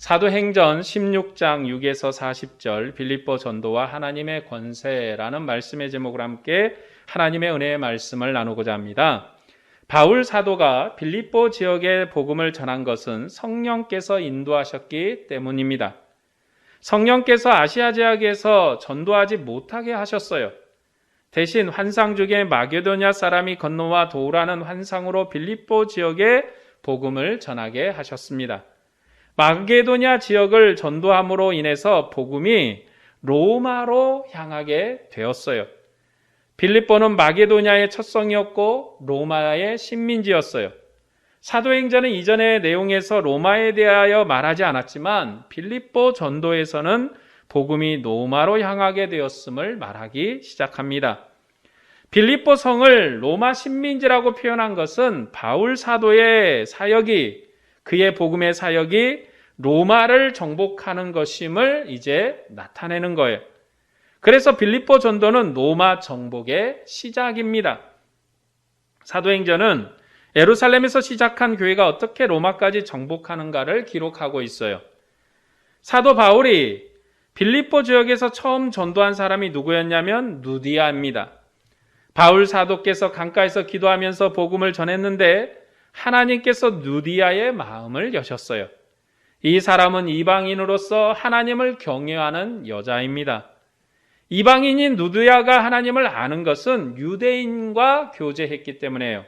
사도행전 16장 6에서 40절 빌립보 전도와 하나님의 권세라는 말씀의 제목을 함께 하나님의 은혜의 말씀을 나누고자 합니다. 바울 사도가 빌립보 지역에 복음을 전한 것은 성령께서 인도하셨기 때문입니다. 성령께서 아시아 지역에서 전도하지 못하게 하셨어요. 대신 환상 중에 마게도냐 사람이 건너와 도우라는 환상으로 빌립보 지역에 복음을 전하게 하셨습니다. 마게도냐 지역을 전도함으로 인해서 복음이 로마로 향하게 되었어요. 빌립보는 마게도냐의 첫 성이었고 로마의 식민지였어요. 사도행전은 이전의 내용에서 로마에 대하여 말하지 않았지만 빌립보 전도에서는 복음이 로마로 향하게 되었음을 말하기 시작합니다. 빌립보 성을 로마 식민지라고 표현한 것은 바울 사도의 사역이, 그의 복음의 사역이 로마를 정복하는 것임을 이제 나타내는 거예요. 그래서 빌립보 전도는 로마 정복의 시작입니다. 사도행전은 예루살렘에서 시작한 교회가 어떻게 로마까지 정복하는가를 기록하고 있어요. 사도 바울이 빌립보 지역에서 처음 전도한 사람이 누구였냐면 누디아입니다. 바울 사도께서 강가에서 기도하면서 복음을 전했는데 하나님께서 누디아의 마음을 여셨어요. 이 사람은 이방인으로서 하나님을 경외하는 여자입니다. 이방인인 누디아가 하나님을 아는 것은 유대인과 교제했기 때문에요.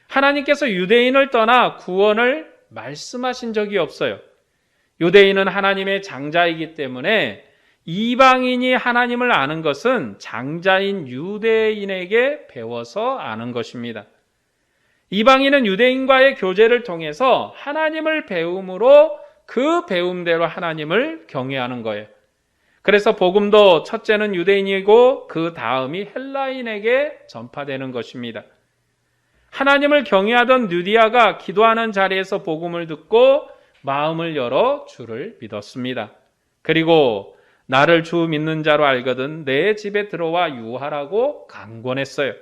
하나님께서 유대인을 떠나 구원을 말씀하신 적이 없어요. 유대인은 하나님의 장자이기 때문에 이방인이 하나님을 아는 것은 장자인 유대인에게 배워서 아는 것입니다. 이방인은 유대인과의 교제를 통해서 하나님을 배움으로 그 배움대로 하나님을 경외하는 거예요. 그래서 복음도 첫째는 유대인이고 그 다음이 헬라인에게 전파되는 것입니다. 하나님을 경외하던 누디아가 기도하는 자리에서 복음을 듣고 마음을 열어 주를 믿었습니다. 그리고 나를 주 믿는 자로 알거든 내 집에 들어와 유하라고 강권했어요.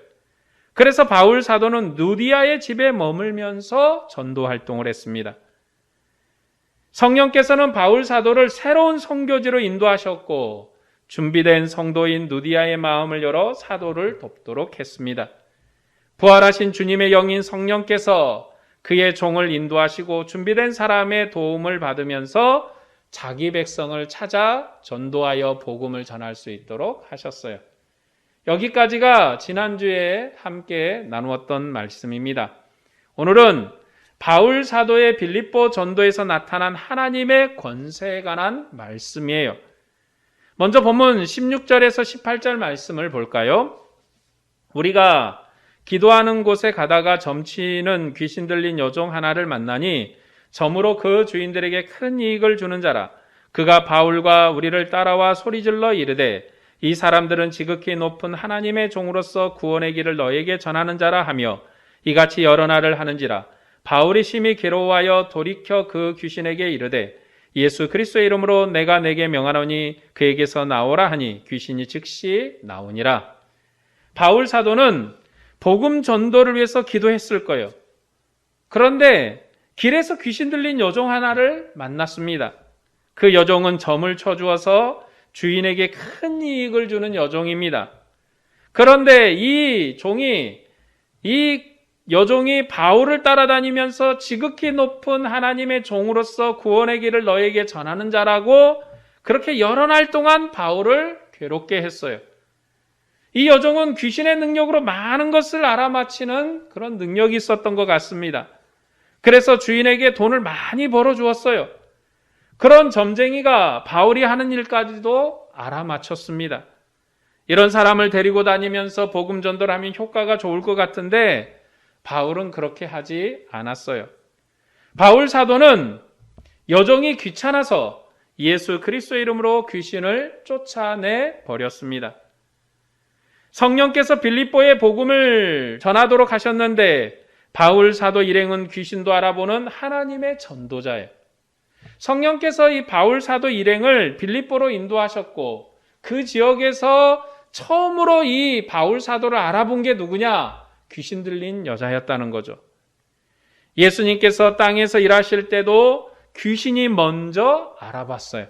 그래서 바울 사도는 누디아의 집에 머물면서 전도 활동을 했습니다. 성령께서는 바울 사도를 새로운 선교지로 인도하셨고 준비된 성도인 누디아의 마음을 열어 사도를 돕도록 했습니다. 부활하신 주님의 영인 성령께서 그의 종을 인도하시고 준비된 사람의 도움을 받으면서 자기 백성을 찾아 전도하여 복음을 전할 수 있도록 하셨어요. 여기까지가 지난주에 함께 나누었던 말씀입니다. 오늘은 바울 사도의 빌립보 전도에서 나타난 하나님의 권세에 관한 말씀이에요. 먼저 본문 16절에서 18절 말씀을 볼까요? 우리가 기도하는 곳에 가다가 점치는 귀신 들린 여종 하나를 만나니 점으로 그 주인들에게 큰 이익을 주는 자라. 그가 바울과 우리를 따라와 소리질러 이르되 이 사람들은 지극히 높은 하나님의 종으로서 구원의 길을 너에게 전하는 자라 하며 이같이 여러 날을 하는지라. 바울이 심히 괴로워하여 돌이켜 그 귀신에게 이르되 예수 그리스도의 이름으로 내가 내게 명하노니 그에게서 나오라 하니 귀신이 즉시 나오니라. 바울 사도는 복음 전도를 위해서 기도했을 거예요. 그런데 길에서 귀신 들린 여종 하나를 만났습니다. 그 여종은 점을 쳐주어서 주인에게 큰 이익을 주는 여종입니다. 그런데 이 여종이 바울을 따라다니면서 지극히 높은 하나님의 종으로서 구원의 길을 너에게 전하는 자라고 그렇게 여러 날 동안 바울을 괴롭게 했어요. 이 여종은 귀신의 능력으로 많은 것을 알아맞히는 그런 능력이 있었던 것 같습니다. 그래서 주인에게 돈을 많이 벌어주었어요. 그런 점쟁이가 바울이 하는 일까지도 알아맞혔습니다. 이런 사람을 데리고 다니면서 복음 전도를 하면 효과가 좋을 것 같은데 바울은 그렇게 하지 않았어요. 바울 사도는 여종이 귀찮아서 예수 그리스도의 이름으로 귀신을 쫓아내 버렸습니다. 성령께서 빌립보에 복음을 전하도록 하셨는데 바울 사도 일행은 귀신도 알아보는 하나님의 전도자예요. 성령께서 이 바울 사도 일행을 빌립보로 인도하셨고 그 지역에서 처음으로 이 바울 사도를 알아본 게 누구냐? 귀신 들린 여자였다는 거죠. 예수님께서 땅에서 일하실 때도 귀신이 먼저 알아봤어요.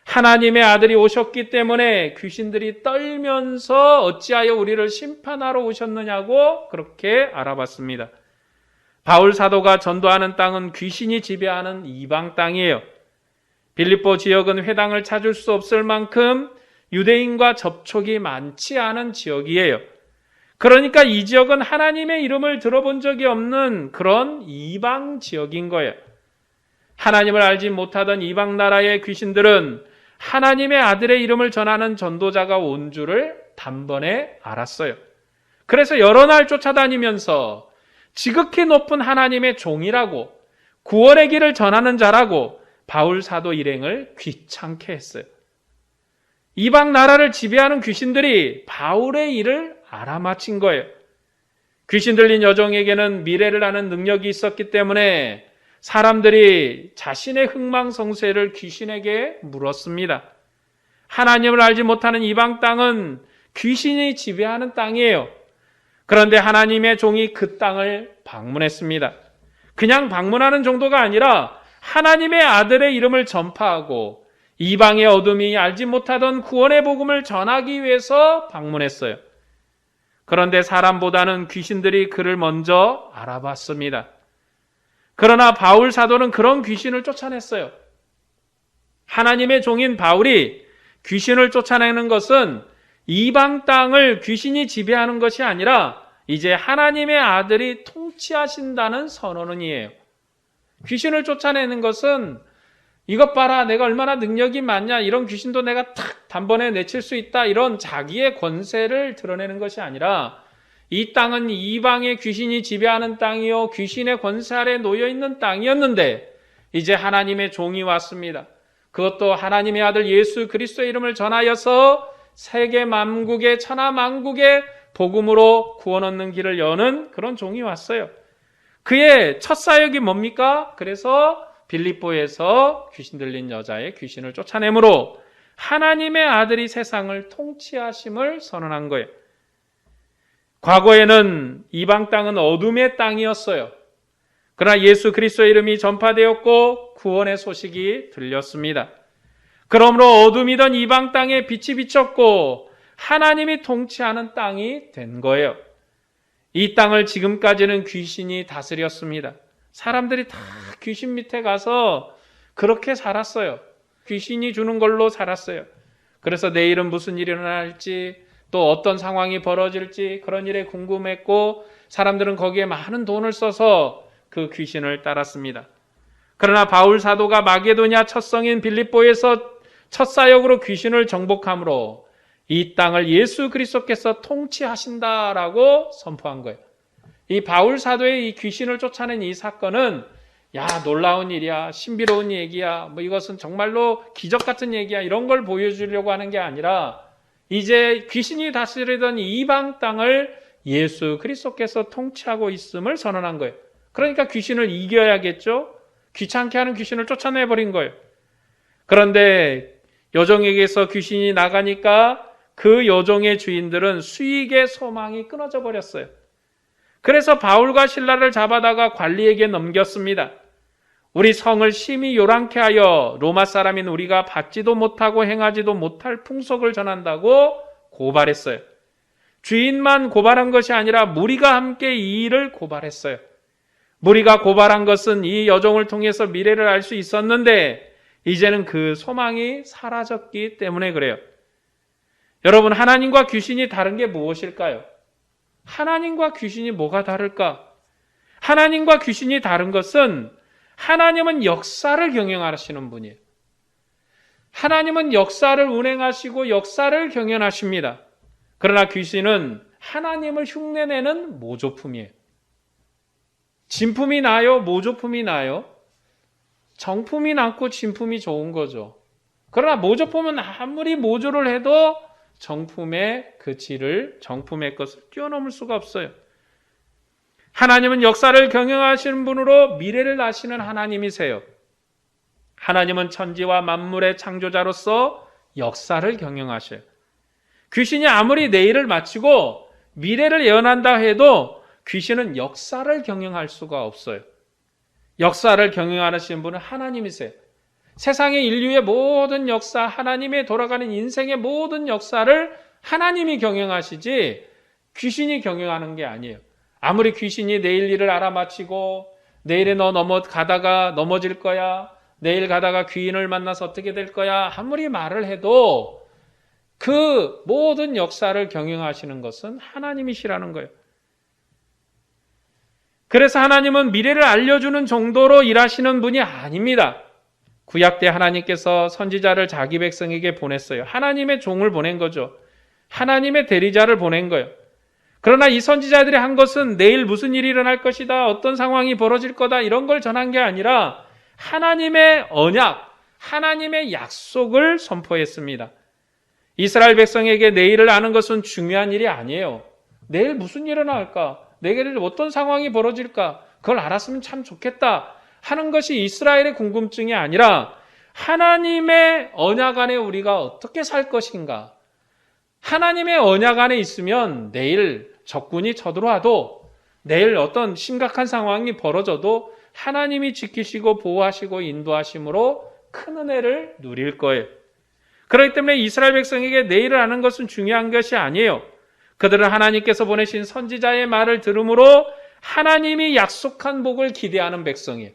하나님의 아들이 오셨기 때문에 귀신들이 떨면서 어찌하여 우리를 심판하러 오셨느냐고 그렇게 알아봤습니다. 바울 사도가 전도하는 땅은 귀신이 지배하는 이방 땅이에요. 빌립보 지역은 회당을 찾을 수 없을 만큼 유대인과 접촉이 많지 않은 지역이에요. 그러니까 이 지역은 하나님의 이름을 들어본 적이 없는 그런 이방 지역인 거예요. 하나님을 알지 못하던 이방 나라의 귀신들은 하나님의 아들의 이름을 전하는 전도자가 온 줄을 단번에 알았어요. 그래서 여러 날 쫓아다니면서 지극히 높은 하나님의 종이라고 구원의 길을 전하는 자라고 바울 사도 일행을 귀찮게 했어요. 이방 나라를 지배하는 귀신들이 바울의 일을 알아맞힌 거예요. 귀신 들린 여종에게는 미래를 아는 능력이 있었기 때문에 사람들이 자신의 흥망성쇠를 귀신에게 물었습니다. 하나님을 알지 못하는 이방 땅은 귀신이 지배하는 땅이에요. 그런데 하나님의 종이 그 땅을 방문했습니다. 그냥 방문하는 정도가 아니라 하나님의 아들의 이름을 전파하고 이방의 어둠이 알지 못하던 구원의 복음을 전하기 위해서 방문했어요. 그런데 사람보다는 귀신들이 그를 먼저 알아봤습니다. 그러나 바울 사도는 그런 귀신을 쫓아냈어요. 하나님의 종인 바울이 귀신을 쫓아내는 것은 이방 땅을 귀신이 지배하는 것이 아니라 이제 하나님의 아들이 통치하신다는 선언이에요. 귀신을 쫓아내는 것은 이것 봐라, 내가 얼마나 능력이 많냐, 이런 귀신도 내가 탁 단번에 내칠 수 있다, 이런 자기의 권세를 드러내는 것이 아니라 이 땅은 이방의 귀신이 지배하는 땅이요, 귀신의 권세 아래 놓여있는 땅이었는데 이제 하나님의 종이 왔습니다. 그것도 하나님의 아들 예수 그리스도의 이름을 전하여서 세계 만국의 천하 만국의 복음으로 구원 얻는 길을 여는 그런 종이 왔어요. 그의 첫 사역이 뭡니까? 그래서 빌립보에서 귀신 들린 여자의 귀신을 쫓아내므로 하나님의 아들이 세상을 통치하심을 선언한 거예요. 과거에는 이방 땅은 어둠의 땅이었어요. 그러나 예수 그리스도의 이름이 전파되었고 구원의 소식이 들렸습니다. 그러므로 어둠이던 이방 땅에 빛이 비쳤고 하나님이 통치하는 땅이 된 거예요. 이 땅을 지금까지는 귀신이 다스렸습니다. 사람들이 다 귀신 밑에 가서 그렇게 살았어요. 귀신이 주는 걸로 살았어요. 그래서 내일은 무슨 일이 일어날지, 또 어떤 상황이 벌어질지 그런 일에 궁금했고 사람들은 거기에 많은 돈을 써서 그 귀신을 따랐습니다. 그러나 바울 사도가 마게도냐 첫 성인 빌립보에서 첫 사역으로 귀신을 정복함으로 이 땅을 예수 그리스도께서 통치하신다라고 선포한 거예요. 이 바울 사도의 이 귀신을 쫓아낸 이 사건은 놀라운 일이야, 신비로운 얘기야, 이것은 정말로 기적 같은 얘기야, 이런 걸 보여주려고 하는 게 아니라 이제 귀신이 다스리던 이방 땅을 예수 그리스도께서 통치하고 있음을 선언한 거예요. 그러니까 귀신을 이겨야겠죠? 귀찮게 하는 귀신을 쫓아내버린 거예요. 그런데 여종에게서 귀신이 나가니까 그 여종의 주인들은 수익의 소망이 끊어져 버렸어요. 그래서 바울과 실라를 잡아다가 관리에게 넘겼습니다. 우리 성을 심히 요란케 하여 로마 사람인 우리가 받지도 못하고 행하지도 못할 풍속을 전한다고 고발했어요. 주인만 고발한 것이 아니라 무리가 함께 이 일을 고발했어요. 무리가 고발한 것은 이 여종을 통해서 미래를 알 수 있었는데 이제는 그 소망이 사라졌기 때문에 그래요. 여러분, 하나님과 귀신이 다른 게 무엇일까요? 하나님과 귀신이 뭐가 다를까? 하나님과 귀신이 다른 것은 하나님은 역사를 경영하시는 분이에요. 하나님은 역사를 운행하시고 역사를 경영하십니다. 그러나 귀신은 하나님을 흉내내는 모조품이에요. 진품이 나요? 모조품이 나요? 정품이 낫고 진품이 좋은 거죠. 그러나 모조품은 아무리 모조를 해도 정품의 그 질을, 정품의 것을 뛰어넘을 수가 없어요. 하나님은 역사를 경영하시는 분으로 미래를 아시는 하나님이세요. 하나님은 천지와 만물의 창조자로서 역사를 경영하셔요. 귀신이 아무리 내일을 마치고 미래를 예언한다 해도 귀신은 역사를 경영할 수가 없어요. 역사를 경영하시는 분은 하나님이세요. 세상의 인류의 모든 역사, 하나님의 돌아가는 인생의 모든 역사를 하나님이 경영하시지 귀신이 경영하는 게 아니에요. 아무리 귀신이 내일 일을 알아맞히고 내일에 너 가다가 넘어질 거야, 내일 가다가 귀인을 만나서 어떻게 될 거야, 아무리 말을 해도 그 모든 역사를 경영하시는 것은 하나님이시라는 거예요. 그래서 하나님은 미래를 알려주는 정도로 일하시는 분이 아닙니다. 구약 때 하나님께서 선지자를 자기 백성에게 보냈어요. 하나님의 종을 보낸 거죠. 하나님의 대리자를 보낸 거예요. 그러나 이 선지자들이 한 것은 내일 무슨 일이 일어날 것이다, 어떤 상황이 벌어질 거다, 이런 걸 전한 게 아니라 하나님의 언약, 하나님의 약속을 선포했습니다. 이스라엘 백성에게 내일을 아는 것은 중요한 일이 아니에요. 내일 무슨 일이 일어날까? 내일 어떤 상황이 벌어질까? 그걸 알았으면 참 좋겠다 하는 것이 이스라엘의 궁금증이 아니라 하나님의 언약 안에 우리가 어떻게 살 것인가? 하나님의 언약 안에 있으면 내일 적군이 쳐들어와도, 내일 어떤 심각한 상황이 벌어져도 하나님이 지키시고 보호하시고 인도하심으로 큰 은혜를 누릴 거예요. 그렇기 때문에 이스라엘 백성에게 내일을 아는 것은 중요한 것이 아니에요. 그들은 하나님께서 보내신 선지자의 말을 들음으로 하나님이 약속한 복을 기대하는 백성이에요.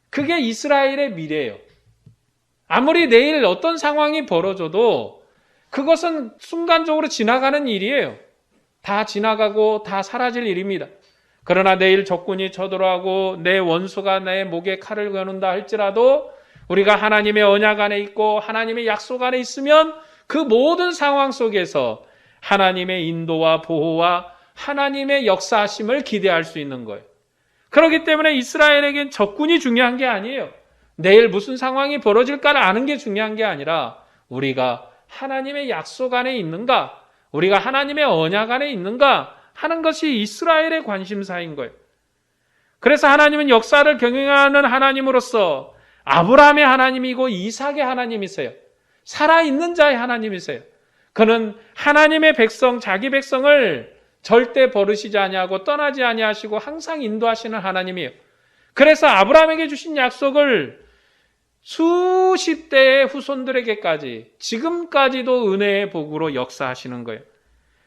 그게 이스라엘의 미래예요. 아무리 내일 어떤 상황이 벌어져도 그것은 순간적으로 지나가는 일이에요. 다 지나가고 다 사라질 일입니다. 그러나 내일 적군이 쳐들어오고 내 원수가 내 목에 칼을 거는다 할지라도 우리가 하나님의 언약 안에 있고 하나님의 약속 안에 있으면 그 모든 상황 속에서 하나님의 인도와 보호와 하나님의 역사하심을 기대할 수 있는 거예요. 그렇기 때문에 이스라엘에겐 적군이 중요한 게 아니에요. 내일 무슨 상황이 벌어질까를 아는 게 중요한 게 아니라 우리가 하나님의 약속 안에 있는가, 우리가 하나님의 언약 안에 있는가 하는 것이 이스라엘의 관심사인 거예요. 그래서 하나님은 역사를 경영하는 하나님으로서 아브라함의 하나님이고 이삭의 하나님이세요. 살아있는 자의 하나님이세요. 그는 하나님의 백성, 자기 백성을 절대 버리시지 아니하고 떠나지 아니하시고 항상 인도하시는 하나님이에요. 그래서 아브라함에게 주신 약속을 수십 대의 후손들에게까지 지금까지도 은혜의 복으로 역사하시는 거예요.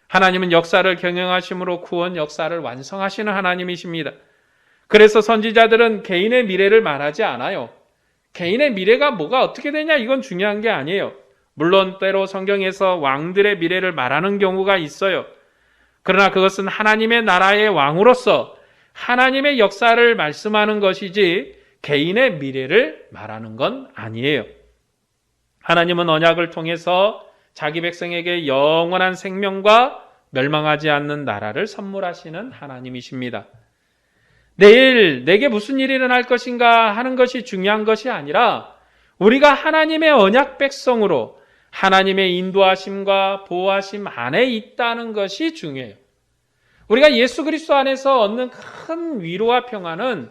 하나님은 역사를 경영하심으로 구원 역사를 완성하시는 하나님이십니다. 그래서 선지자들은 개인의 미래를 말하지 않아요. 개인의 미래가 뭐가 어떻게 되냐, 이건 중요한 게 아니에요. 물론 때로 성경에서 왕들의 미래를 말하는 경우가 있어요. 그러나 그것은 하나님의 나라의 왕으로서 하나님의 역사를 말씀하는 것이지 개인의 미래를 말하는 건 아니에요. 하나님은 언약을 통해서 자기 백성에게 영원한 생명과 멸망하지 않는 나라를 선물하시는 하나님이십니다. 내일 내게 무슨 일이 일어날 것인가 하는 것이 중요한 것이 아니라 우리가 하나님의 언약 백성으로 하나님의 인도하심과 보호하심 안에 있다는 것이 중요해요. 우리가 예수 그리스도 안에서 얻는 큰 위로와 평안은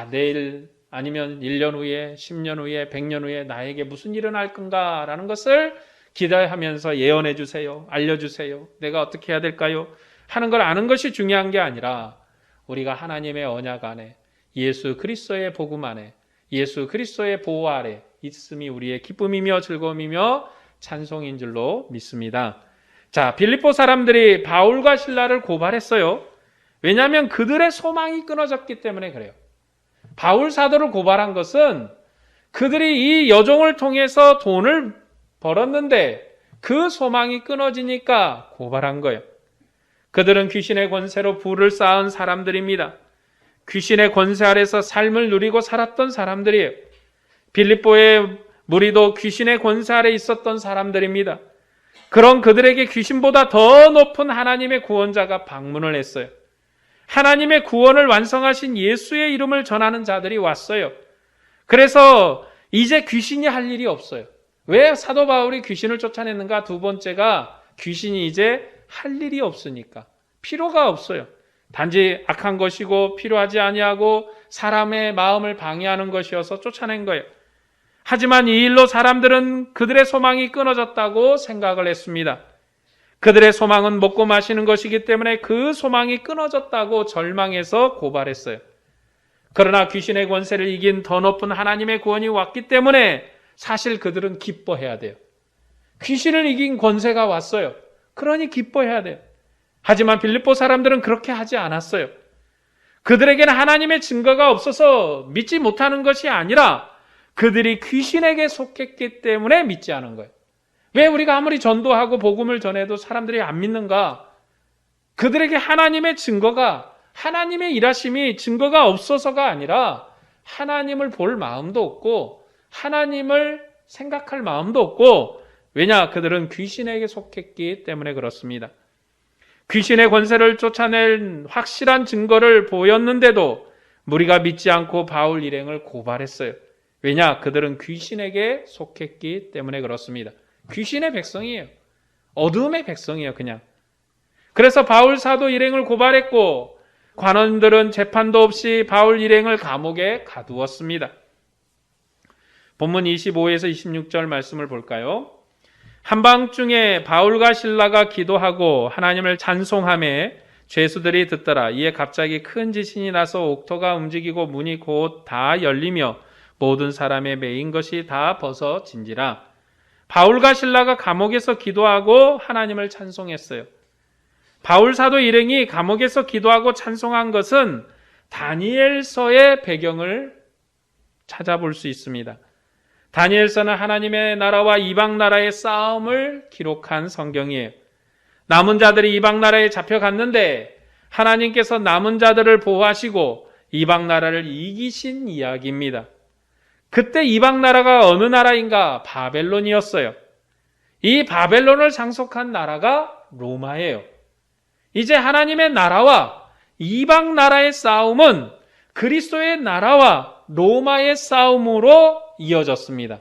내일 아니면 1년 후에, 10년 후에, 100년 후에 나에게 무슨 일이 일어날 건가라는 것을 기대하면서 예언해 주세요. 알려주세요. 내가 어떻게 해야 될까요? 하는 걸 아는 것이 중요한 게 아니라 우리가 하나님의 언약 안에, 예수 그리스도의 복음 안에, 예수 그리스도의 보호 아래 있음이 우리의 기쁨이며 즐거움이며 찬송인 줄로 믿습니다. 자, 빌립보 사람들이 바울과 실라를 고발했어요. 왜냐하면 그들의 소망이 끊어졌기 때문에 그래요. 바울 사도를 고발한 것은 그들이 이 여종을 통해서 돈을 벌었는데 그 소망이 끊어지니까 고발한 거예요. 그들은 귀신의 권세로 부를 쌓은 사람들입니다. 귀신의 권세 아래서 삶을 누리고 살았던 사람들이에요. 빌립보의 무리도 귀신의 권세 아래 있었던 사람들입니다. 그런 그들에게 귀신보다 더 높은 하나님의 구원자가 방문을 했어요. 하나님의 구원을 완성하신 예수의 이름을 전하는 자들이 왔어요. 그래서 이제 귀신이 할 일이 없어요. 왜 사도 바울이 귀신을 쫓아냈는가? 두 번째가 귀신이 이제 할 일이 없으니까. 필요가 없어요. 단지 악한 것이고 필요하지 아니하고 사람의 마음을 방해하는 것이어서 쫓아낸 거예요. 하지만 이 일로 사람들은 그들의 소망이 끊어졌다고 생각을 했습니다. 그들의 소망은 먹고 마시는 것이기 때문에 그 소망이 끊어졌다고 절망해서 고발했어요. 그러나 귀신의 권세를 이긴 더 높은 하나님의 구원이 왔기 때문에 사실 그들은 기뻐해야 돼요. 귀신을 이긴 권세가 왔어요. 그러니 기뻐해야 돼요. 하지만 빌립보 사람들은 그렇게 하지 않았어요. 그들에게는 하나님의 증거가 없어서 믿지 못하는 것이 아니라 그들이 귀신에게 속했기 때문에 믿지 않은 거예요. 왜 우리가 아무리 전도하고 복음을 전해도 사람들이 안 믿는가? 그들에게 하나님의 증거가, 하나님의 일하심이 증거가 없어서가 아니라 하나님을 볼 마음도 없고 하나님을 생각할 마음도 없고, 왜냐? 그들은 귀신에게 속했기 때문에 그렇습니다. 귀신의 권세를 쫓아낼 확실한 증거를 보였는데도 무리가 믿지 않고 바울 일행을 고발했어요. 왜냐? 그들은 귀신에게 속했기 때문에 그렇습니다. 귀신의 백성이에요. 어둠의 백성이에요, 그냥. 그래서 바울 사도 일행을 고발했고 관원들은 재판도 없이 바울 일행을 감옥에 가두었습니다. 본문 25에서 26절 말씀을 볼까요? 한밤중에 바울과 실라가 기도하고 하나님을 찬송하며 죄수들이 듣더라. 이에 갑자기 큰 지진이 나서 옥토가 움직이고 문이 곧 다 열리며 모든 사람의 매인 것이 다 벗어진지라. 바울과 실라가 감옥에서 기도하고 하나님을 찬송했어요. 바울 사도 일행이 감옥에서 기도하고 찬송한 것은 다니엘서의 배경을 찾아볼 수 있습니다. 다니엘서는 하나님의 나라와 이방 나라의 싸움을 기록한 성경이에요. 남은 자들이 이방 나라에 잡혀갔는데 하나님께서 남은 자들을 보호하시고 이방 나라를 이기신 이야기입니다. 그때 이방 나라가 어느 나라인가? 바벨론이었어요. 이 바벨론을 상속한 나라가 로마예요. 이제 하나님의 나라와 이방 나라의 싸움은 그리스도의 나라와 로마의 싸움으로 이어졌습니다.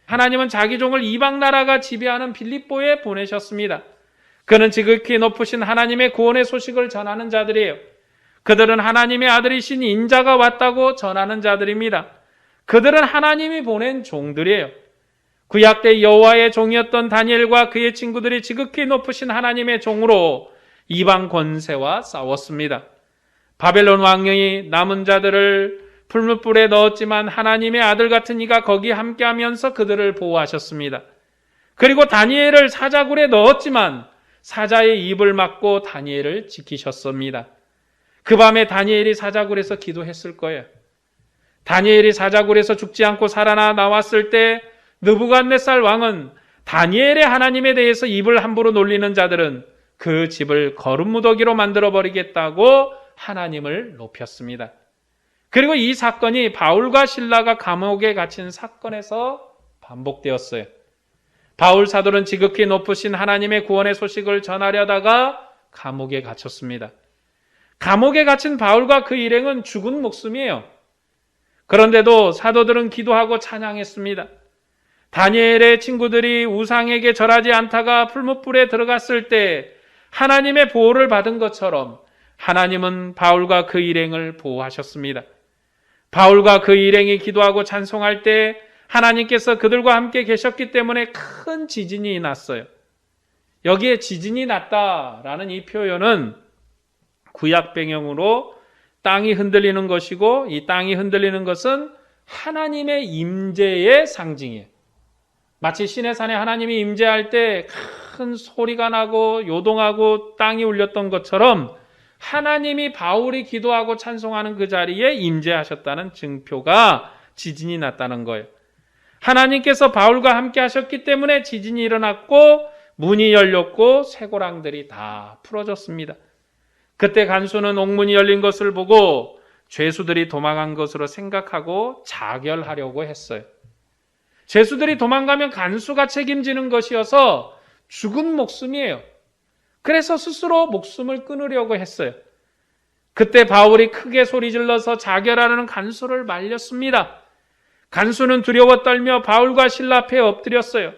하나님은 자기 종을 이방 나라가 지배하는 빌립보에 보내셨습니다. 그는 지극히 높으신 하나님의 구원의 소식을 전하는 자들이에요. 그들은 하나님의 아들이신 인자가 왔다고 전하는 자들입니다. 그들은 하나님이 보낸 종들이에요. 구약 때 여호와의 종이었던 다니엘과 그의 친구들이 지극히 높으신 하나님의 종으로 이방 권세와 싸웠습니다. 바벨론 왕이 남은 자들을 풀무불에 넣었지만 하나님의 아들 같은 이가 거기 함께하면서 그들을 보호하셨습니다. 그리고 다니엘을 사자굴에 넣었지만 사자의 입을 막고 다니엘을 지키셨습니다. 그 밤에 다니엘이 사자굴에서 기도했을 거예요. 다니엘이 사자굴에서 죽지 않고 살아나 나왔을 때 느부갓네살 왕은 다니엘의 하나님에 대해서 입을 함부로 놀리는 자들은 그 집을 거름무더기로 만들어버리겠다고 하나님을 높였습니다. 그리고 이 사건이 바울과 실라가 감옥에 갇힌 사건에서 반복되었어요. 바울 사도는 지극히 높으신 하나님의 구원의 소식을 전하려다가 감옥에 갇혔습니다. 감옥에 갇힌 바울과 그 일행은 죽은 목숨이에요. 그런데도 사도들은 기도하고 찬양했습니다. 다니엘의 친구들이 우상에게 절하지 않다가 풀무불에 들어갔을 때 하나님의 보호를 받은 것처럼 하나님은 바울과 그 일행을 보호하셨습니다. 바울과 그 일행이 기도하고 찬송할 때 하나님께서 그들과 함께 계셨기 때문에 큰 지진이 났어요. 여기에 지진이 났다라는 이 표현은 구약 배경으로 땅이 흔들리는 것이고, 이 땅이 흔들리는 것은 하나님의 임재의 상징이에요. 마치 시내산에 하나님이 임재할 때 큰 소리가 나고 요동하고 땅이 울렸던 것처럼 하나님이 바울이 기도하고 찬송하는 그 자리에 임재하셨다는 증표가 지진이 났다는 거예요. 하나님께서 바울과 함께 하셨기 때문에 지진이 일어났고 문이 열렸고 쇠고랑들이 다 풀어졌습니다. 그때 간수는 옥문이 열린 것을 보고 죄수들이 도망간 것으로 생각하고 자결하려고 했어요. 죄수들이 도망가면 간수가 책임지는 것이어서 죽은 목숨이에요. 그래서 스스로 목숨을 끊으려고 했어요. 그때 바울이 크게 소리질러서 자결하려는 간수를 말렸습니다. 간수는 두려워 떨며 바울과 실라 앞에 엎드렸어요.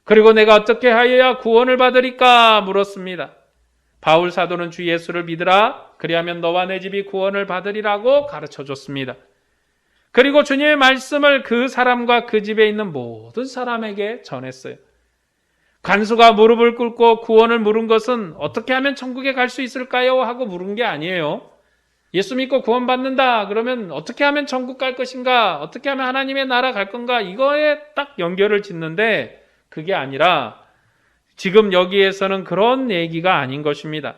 그리고 내가 어떻게 하여야 구원을 받으리까 물었습니다. 바울 사도는 주 예수를 믿으라. 그리하면 너와 내 집이 구원을 받으리라고 가르쳐줬습니다. 그리고 주님의 말씀을 그 사람과 그 집에 있는 모든 사람에게 전했어요. 간수가 무릎을 꿇고 구원을 물은 것은 어떻게 하면 천국에 갈 수 있을까요? 하고 물은 게 아니에요. 예수 믿고 구원받는다. 그러면 어떻게 하면 천국 갈 것인가? 어떻게 하면 하나님의 나라 갈 건가? 이거에 딱 연결을 짓는데 그게 아니라 지금 여기에서는 그런 얘기가 아닌 것입니다.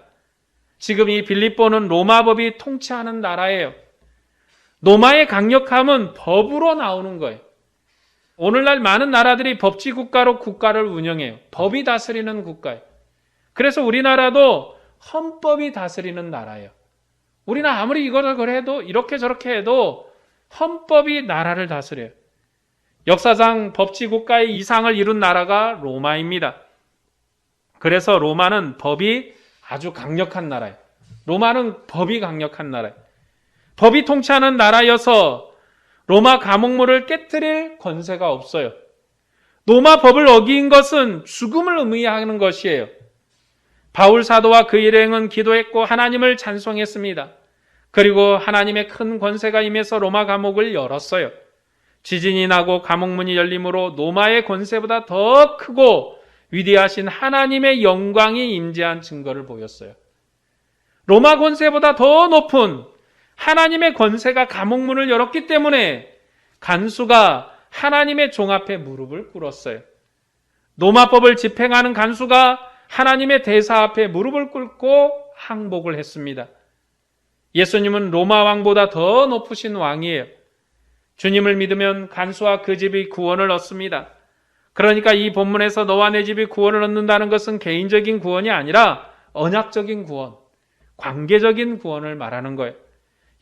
지금 이 빌립보는 로마법이 통치하는 나라예요. 로마의 강력함은 법으로 나오는 거예요. 오늘날 많은 나라들이 법치국가로 국가를 운영해요. 법이 다스리는 국가예요. 그래서 우리나라도 헌법이 다스리는 나라예요. 우리는 아무리 이거를 해도 이렇게 저렇게 해도 헌법이 나라를 다스려요. 역사상 법치국가의 이상을 이룬 나라가 로마입니다. 그래서 로마는 법이 아주 강력한 나라예요. 로마는 법이 강력한 나라예요. 법이 통치하는 나라여서 로마 감옥물을 깨뜨릴 권세가 없어요. 로마 법을 어긴 것은 죽음을 의미하는 것이에요. 바울 사도와 그 일행은 기도했고 하나님을 찬송했습니다. 그리고 하나님의 큰 권세가 임해서 로마 감옥을 열었어요. 지진이 나고 감옥문이 열림으로 로마의 권세보다 더 크고 위대하신 하나님의 영광이 임재한 증거를 보였어요. 로마 권세보다 더 높은 하나님의 권세가 감옥문을 열었기 때문에 간수가 하나님의 종 앞에 무릎을 꿇었어요. 로마법을 집행하는 간수가 하나님의 대사 앞에 무릎을 꿇고 항복을 했습니다. 예수님은 로마 왕보다 더 높으신 왕이에요. 주님을 믿으면 간수와 그 집이 구원을 얻습니다. 그러니까 이 본문에서 너와 내 집이 구원을 얻는다는 것은 개인적인 구원이 아니라 언약적인 구원, 관계적인 구원을 말하는 거예요.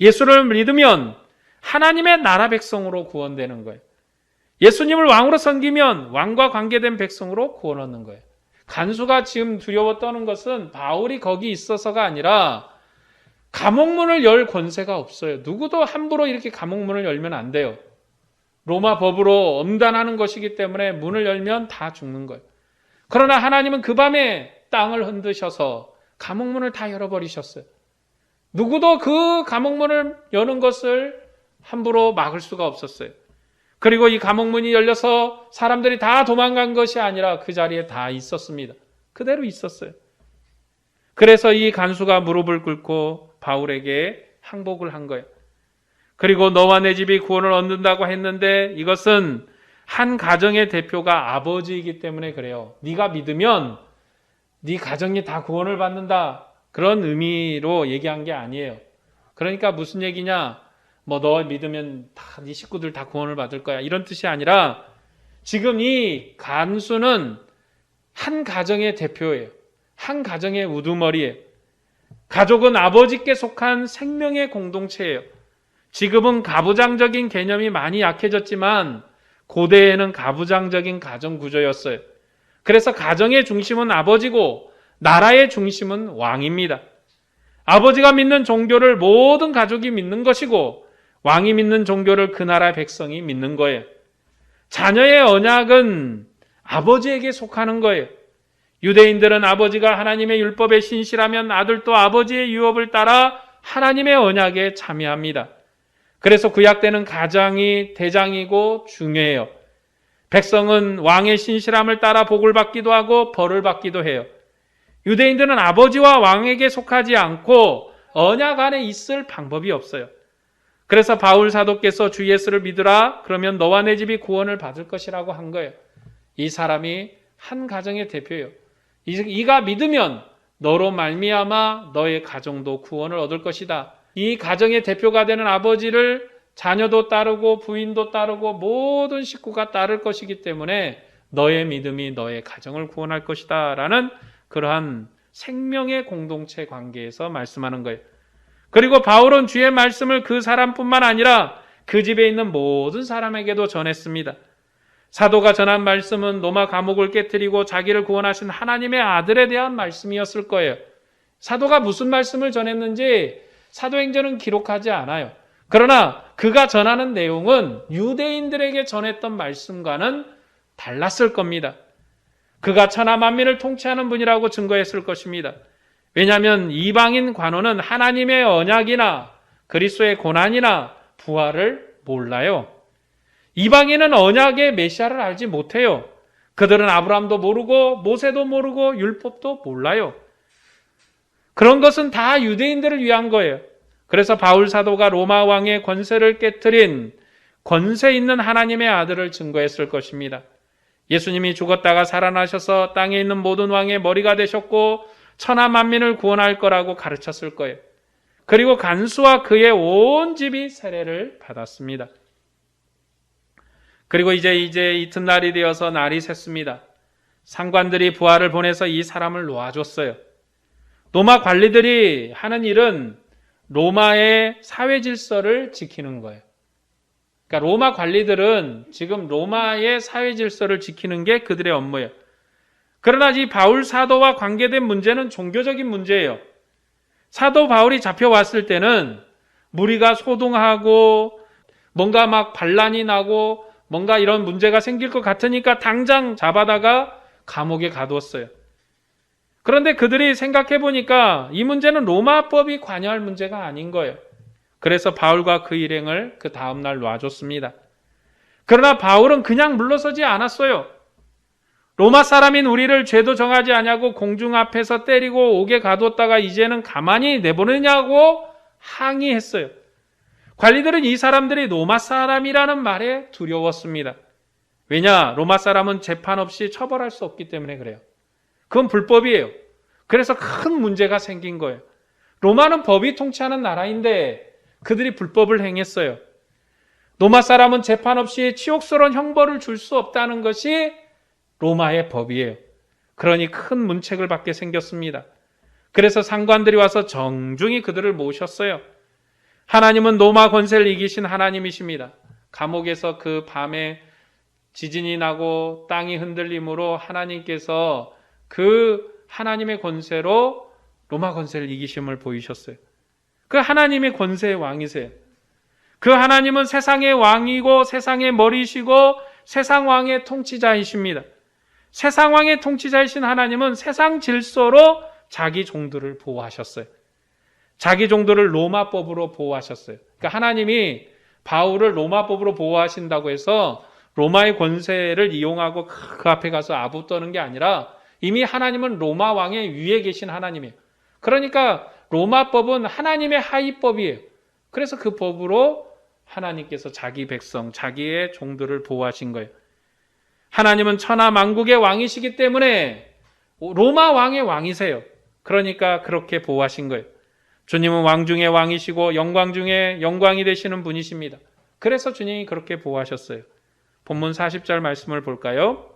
예수를 믿으면 하나님의 나라 백성으로 구원되는 거예요. 예수님을 왕으로 섬기면 왕과 관계된 백성으로 구원 얻는 거예요. 간수가 지금 두려워 떠는 것은 바울이 거기 있어서가 아니라 감옥문을 열 권세가 없어요. 누구도 함부로 이렇게 감옥문을 열면 안 돼요. 로마 법으로 엄단하는 것이기 때문에 문을 열면 다 죽는 거예요. 그러나 하나님은 그 밤에 땅을 흔드셔서 감옥문을 다 열어버리셨어요. 누구도 그 감옥문을 여는 것을 함부로 막을 수가 없었어요. 그리고 이 감옥문이 열려서 사람들이 다 도망간 것이 아니라 그 자리에 다 있었습니다. 그대로 있었어요. 그래서 이 간수가 무릎을 꿇고 바울에게 항복을 한 거예요. 그리고 너와 내 집이 구원을 얻는다고 했는데 이것은 한 가정의 대표가 아버지이기 때문에 그래요. 네가 믿으면 네 가정이 다 구원을 받는다. 그런 의미로 얘기한 게 아니에요. 그러니까 무슨 얘기냐? 너 믿으면 다 네 식구들 다 구원을 받을 거야. 이런 뜻이 아니라 지금 이 간수는 한 가정의 대표예요. 한 가정의 우두머리예요. 가족은 아버지께 속한 생명의 공동체예요. 지금은 가부장적인 개념이 많이 약해졌지만 고대에는 가부장적인 가정 구조였어요. 그래서 가정의 중심은 아버지고 나라의 중심은 왕입니다. 아버지가 믿는 종교를 모든 가족이 믿는 것이고 왕이 믿는 종교를 그 나라의 백성이 믿는 거예요. 자녀의 언약은 아버지에게 속하는 거예요. 유대인들은 아버지가 하나님의 율법에 신실하면 아들도 아버지의 유업을 따라 하나님의 언약에 참여합니다. 그래서 구약 때는 가장이 대장이고 중요해요. 백성은 왕의 신실함을 따라 복을 받기도 하고 벌을 받기도 해요. 유대인들은 아버지와 왕에게 속하지 않고 언약 안에 있을 방법이 없어요. 그래서 바울 사도께서 주 예수를 믿으라 그러면 너와 내 집이 구원을 받을 것이라고 한 거예요. 이 사람이 한 가정의 대표예요. 이가 믿으면 너로 말미암아 너의 가정도 구원을 얻을 것이다. 이 가정의 대표가 되는 아버지를 자녀도 따르고 부인도 따르고 모든 식구가 따를 것이기 때문에 너의 믿음이 너의 가정을 구원할 것이다 라는 그러한 생명의 공동체 관계에서 말씀하는 거예요. 그리고 바울은 주의 말씀을 그 사람뿐만 아니라 그 집에 있는 모든 사람에게도 전했습니다. 사도가 전한 말씀은 로마 감옥을 깨뜨리고 자기를 구원하신 하나님의 아들에 대한 말씀이었을 거예요. 사도가 무슨 말씀을 전했는지 사도행전은 기록하지 않아요. 그러나 그가 전하는 내용은 유대인들에게 전했던 말씀과는 달랐을 겁니다. 그가 천하 만민을 통치하는 분이라고 증거했을 것입니다. 왜냐하면 이방인 관원은 하나님의 언약이나 그리스도의 고난이나 부활을 몰라요. 이방인은 언약의 메시아를 알지 못해요. 그들은 아브라함도 모르고 모세도 모르고 율법도 몰라요. 그런 것은 다 유대인들을 위한 거예요. 그래서 바울 사도가 로마 왕의 권세를 깨뜨린 권세 있는 하나님의 아들을 증거했을 것입니다. 예수님이 죽었다가 살아나셔서 땅에 있는 모든 왕의 머리가 되셨고 천하 만민을 구원할 거라고 가르쳤을 거예요. 그리고 간수와 그의 온 집이 세례를 받았습니다. 그리고 이제 이튿날이 되어서 날이 샜습니다. 상관들이 부하를 보내서 이 사람을 놓아줬어요. 로마 관리들이 하는 일은 로마의 사회 질서를 지키는 거예요. 그러니까 로마 관리들은 지금 로마의 사회 질서를 지키는 게 그들의 업무예요. 그러나 이 바울 사도와 관계된 문제는 종교적인 문제예요. 사도 바울이 잡혀왔을 때는 무리가 소동하고 뭔가 막 반란이 나고 뭔가 이런 문제가 생길 것 같으니까 당장 잡아다가 감옥에 가두었어요. 그런데 그들이 생각해 보니까 이 문제는 로마법이 관여할 문제가 아닌 거예요. 그래서 바울과 그 일행을 그 다음날 놔줬습니다. 그러나 바울은 그냥 물러서지 않았어요. 로마 사람인 우리를 죄도 정하지 않냐고 공중 앞에서 때리고 옥에 가뒀다가 이제는 가만히 내보내냐고 항의했어요. 관리들은 이 사람들이 로마 사람이라는 말에 두려웠습니다. 왜냐? 로마 사람은 재판 없이 처벌할 수 없기 때문에 그래요. 그건 불법이에요. 그래서 큰 문제가 생긴 거예요. 로마는 법이 통치하는 나라인데 그들이 불법을 행했어요. 로마 사람은 재판 없이 치욕스러운 형벌을 줄 수 없다는 것이 로마의 법이에요. 그러니 큰 문책을 받게 생겼습니다. 그래서 상관들이 와서 정중히 그들을 모셨어요. 하나님은 로마 권세를 이기신 하나님이십니다. 감옥에서 그 밤에 지진이 나고 땅이 흔들림으로 하나님께서 그 하나님의 권세로 로마 권세를 이기심을 보이셨어요. 그 하나님의 권세의 왕이세요. 그 하나님은 세상의 왕이고 세상의 머리시고 세상 왕의 통치자이십니다. 세상 왕의 통치자이신 하나님은 세상 질서로 자기 종들을 보호하셨어요. 자기 종들을 로마법으로 보호하셨어요. 그러니까 하나님이 바울을 로마법으로 보호하신다고 해서 로마의 권세를 이용하고 그 앞에 가서 아부 떠는 게 아니라 이미 하나님은 로마 왕의 위에 계신 하나님이에요. 그러니까 로마법은 하나님의 하위법이에요. 그래서 그 법으로 하나님께서 자기 백성, 자기의 종들을 보호하신 거예요. 하나님은 천하 만국의 왕이시기 때문에 로마 왕의 왕이세요. 그러니까 그렇게 보호하신 거예요. 주님은 왕 중에 왕이시고 영광 중에 영광이 되시는 분이십니다. 그래서 주님이 그렇게 보호하셨어요. 본문 40절 말씀을 볼까요?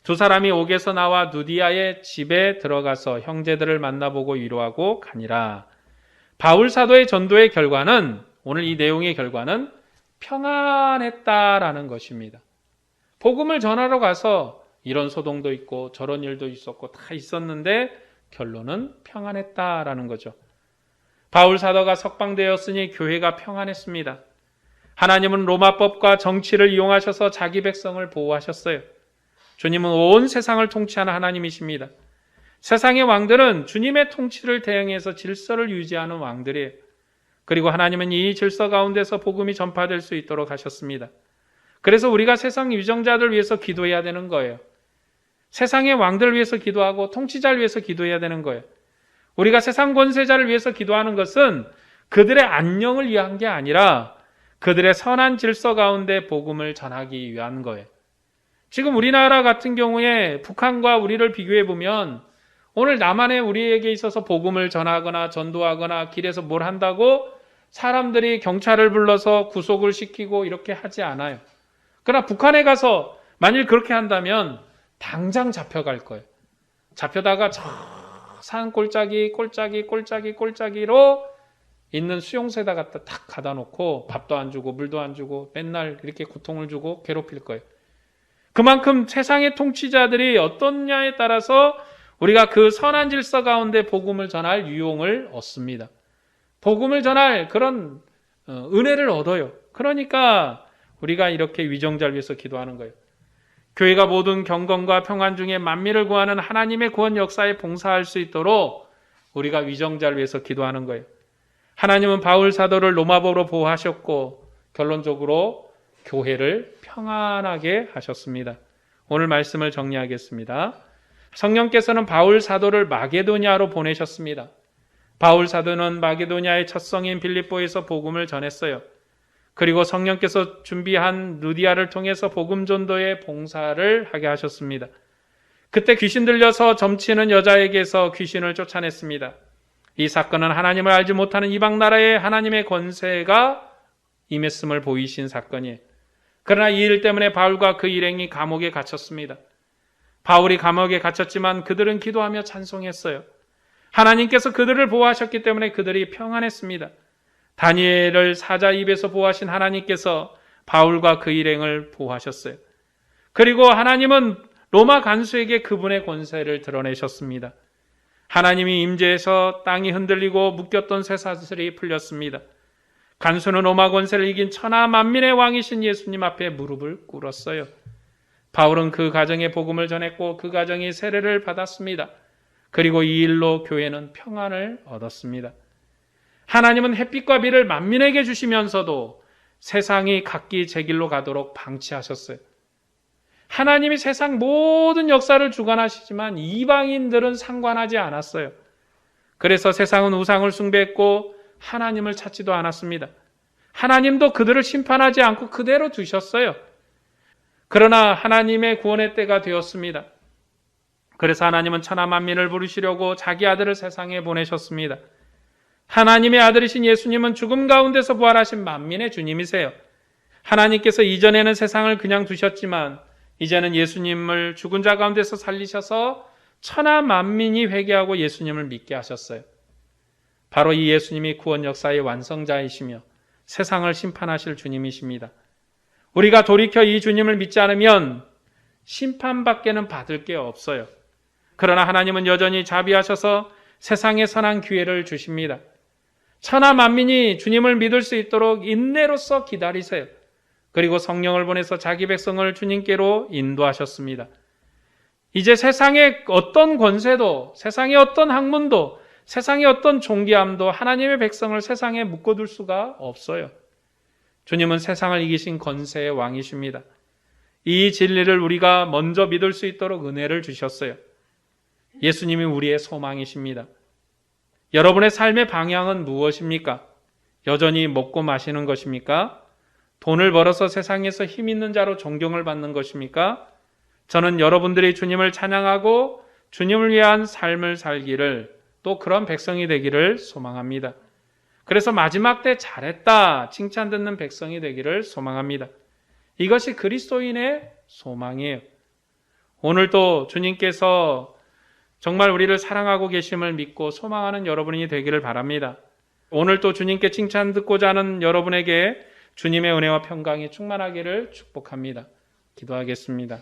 두 사람이 옥에서 나와 누디아의 집에 들어가서 형제들을 만나보고 위로하고 가니라. 바울 사도의 전도의 결과는, 오늘 이 내용의 결과는 평안했다라는 것입니다. 복음을 전하러 가서 이런 소동도 있고 저런 일도 있었고 다 있었는데 결론은 평안했다라는 거죠. 바울 사도가 석방되었으니 교회가 평안했습니다. 하나님은 로마법과 정치를 이용하셔서 자기 백성을 보호하셨어요. 주님은 온 세상을 통치하는 하나님이십니다. 세상의 왕들은 주님의 통치를 대응해서 질서를 유지하는 왕들이에요. 그리고 하나님은 이 질서 가운데서 복음이 전파될 수 있도록 하셨습니다. 그래서 우리가 세상 유정자들 위해서 기도해야 되는 거예요. 세상의 왕들을 위해서 기도하고 통치자를 위해서 기도해야 되는 거예요. 우리가 세상 권세자를 위해서 기도하는 것은 그들의 안녕을 위한 게 아니라 그들의 선한 질서 가운데 복음을 전하기 위한 거예요. 지금 우리나라 같은 경우에 북한과 우리를 비교해 보면 오늘 남한에 우리에게 있어서 복음을 전하거나 전도하거나 길에서 뭘 한다고 사람들이 경찰을 불러서 구속을 시키고 이렇게 하지 않아요. 그러나 북한에 가서 만일 그렇게 한다면 당장 잡혀갈 거예요. 잡혀다가 저 산 꼴짜기로 있는 수용소에다 갖다 탁 가다 놓고 밥도 안 주고 물도 안 주고 맨날 이렇게 고통을 주고 괴롭힐 거예요. 그만큼 세상의 통치자들이 어떻냐에 따라서 우리가 그 선한 질서 가운데 복음을 전할 유용을 얻습니다. 복음을 전할 그런 은혜를 얻어요. 그러니까 우리가 이렇게 위정자를 위해서 기도하는 거예요. 교회가 모든 경건과 평안 중에 만민을 구하는 하나님의 구원 역사에 봉사할 수 있도록 우리가 위정자를 위해서 기도하는 거예요. 하나님은 바울 사도를 로마법으로 보호하셨고 결론적으로 교회를 평안하게 하셨습니다. 오늘 말씀을 정리하겠습니다. 성령께서는 바울 사도를 마게도냐로 보내셨습니다. 바울 사도는 마게도냐의 첫 성인 빌립보에서 복음을 전했어요. 그리고 성령께서 준비한 루디아를 통해서 복음 전도의 봉사를 하게 하셨습니다. 그때 귀신 들려서 점치는 여자에게서 귀신을 쫓아냈습니다. 이 사건은 하나님을 알지 못하는 이방 나라에 하나님의 권세가 임했음을 보이신 사건이에요. 그러나 이 일 때문에 바울과 그 일행이 감옥에 갇혔습니다. 바울이 감옥에 갇혔지만 그들은 기도하며 찬송했어요. 하나님께서 그들을 보호하셨기 때문에 그들이 평안했습니다. 다니엘을 사자 입에서 보호하신 하나님께서 바울과 그 일행을 보호하셨어요. 그리고 하나님은 로마 간수에게 그분의 권세를 드러내셨습니다. 하나님이 임재해서 땅이 흔들리고 묶였던 쇠사슬이 풀렸습니다. 간수는 로마 권세를 이긴 천하 만민의 왕이신 예수님 앞에 무릎을 꿇었어요. 바울은 그 가정에 복음을 전했고 그 가정이 세례를 받았습니다. 그리고 이 일로 교회는 평안을 얻었습니다. 하나님은 햇빛과 비를 만민에게 주시면서도 세상이 각기 제 길로 가도록 방치하셨어요. 하나님이 세상 모든 역사를 주관하시지만 이방인들은 상관하지 않았어요. 그래서 세상은 우상을 숭배했고 하나님을 찾지도 않았습니다. 하나님도 그들을 심판하지 않고 그대로 두셨어요. 그러나 하나님의 구원의 때가 되었습니다. 그래서 하나님은 천하 만민을 부르시려고 자기 아들을 세상에 보내셨습니다. 하나님의 아들이신 예수님은 죽음 가운데서 부활하신 만민의 주님이세요. 하나님께서 이전에는 세상을 그냥 두셨지만 이제는 예수님을 죽은 자 가운데서 살리셔서 천하 만민이 회개하고 예수님을 믿게 하셨어요. 바로 이 예수님이 구원 역사의 완성자이시며 세상을 심판하실 주님이십니다. 우리가 돌이켜 이 주님을 믿지 않으면 심판밖에는 받을 게 없어요. 그러나 하나님은 여전히 자비하셔서 세상에 선한 기회를 주십니다. 천하 만민이 주님을 믿을 수 있도록 인내로써 기다리세요. 그리고 성령을 보내서 자기 백성을 주님께로 인도하셨습니다. 이제 세상의 어떤 권세도, 세상의 어떤 학문도, 세상의 어떤 존귀함도 하나님의 백성을 세상에 묶어둘 수가 없어요. 주님은 세상을 이기신 권세의 왕이십니다. 이 진리를 우리가 먼저 믿을 수 있도록 은혜를 주셨어요. 예수님이 우리의 소망이십니다. 여러분의 삶의 방향은 무엇입니까? 여전히 먹고 마시는 것입니까? 돈을 벌어서 세상에서 힘 있는 자로 존경을 받는 것입니까? 저는 여러분들이 주님을 찬양하고 주님을 위한 삶을 살기를, 또 그런 백성이 되기를 소망합니다. 그래서 마지막 때 잘했다 칭찬 듣는 백성이 되기를 소망합니다. 이것이 그리스도인의 소망이에요. 오늘도 주님께서 정말 우리를 사랑하고 계심을 믿고 소망하는 여러분이 되기를 바랍니다. 오늘도 주님께 칭찬 듣고자 하는 여러분에게 주님의 은혜와 평강이 충만하기를 축복합니다. 기도하겠습니다.